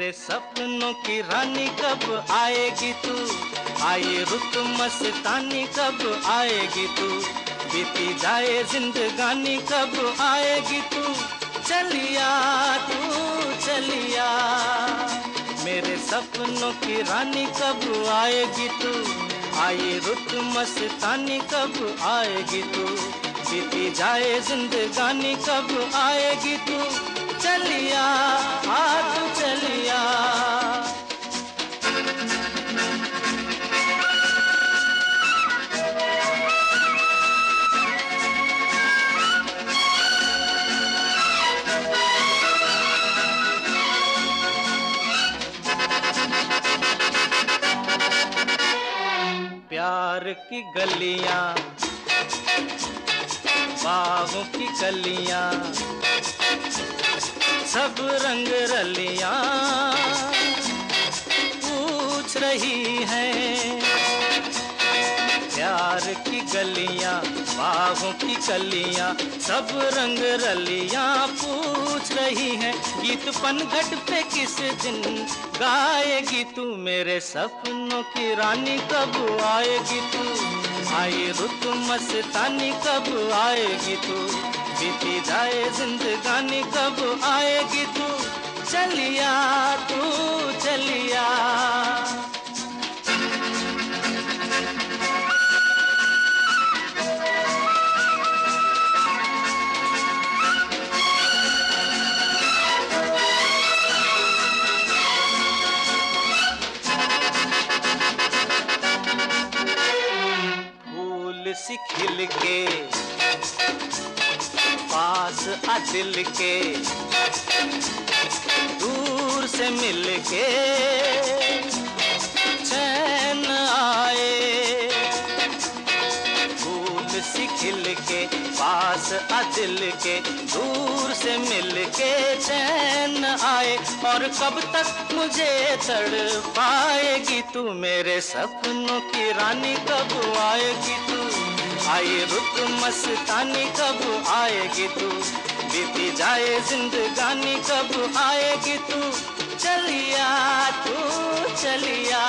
मेरे सपनों की रानी कब आएगी तू, आई रुत मस्तानी कब आएगी तू, बीती जाए जिंदगानी कब आएगी तू, चलिया तू चलिया। मेरे सपनों की रानी कब आएगी तू, आई रुत मस्तानी कब आएगी तू, बीती जाए जिंदगानी कब आएगी तू, चलिया आ तू चलिया। प्यार की गलियां, बाहों की कलियां, सब रंग रलियां पूछ रही हैं। प्यार की गलियां, बाहों की कलियां, सब रंग रलियां पूछ रही हैं। गीत पनघट पे किस दिन गाएगी तू, मेरे सपनों की रानी कब आएगी तू, आई रुत मस्तानी कब आएगी तू, बीती जाए जिंदगानी कब आएगी तू, चलिया तू चलिया। फूल सी खिल के पास आ दिल के, दूर से मिल के चैन आए। फूल सी खिल के पास आ दिल के, दूर से मिल के चैन आए। और कब तक मुझे तड़पाएगी तू, मेरे सपनों की रानी कब आएगी तू, आई रुत मस्तानी कब आएगी तू, बीती जाए जिंदगानी कब आएगी तू, चलिया तू चलिया।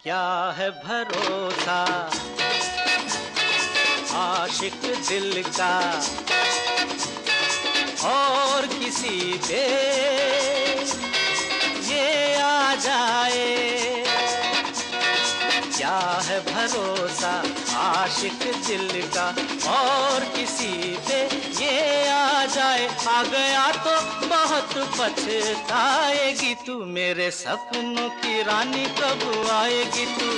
क्या है भरोसा आशिक दिल का और किसी पे ये आ जाए। क्या है भरोसा आशिक दिल का और किसी पे ये आ जाए। आ गया तो बहुत पछताएगी तू, मेरे सपनों की रानी कब आएगी तू,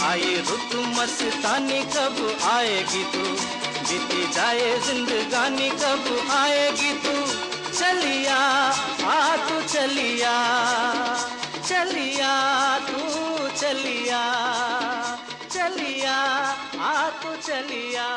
आई रुत मस्तानी कब आएगी तू, बीती जाए जिंदगानी कब आएगी तू, चलिया आ तू चलिया, चलिया तू चलिया, चलिया आ तू चलिया।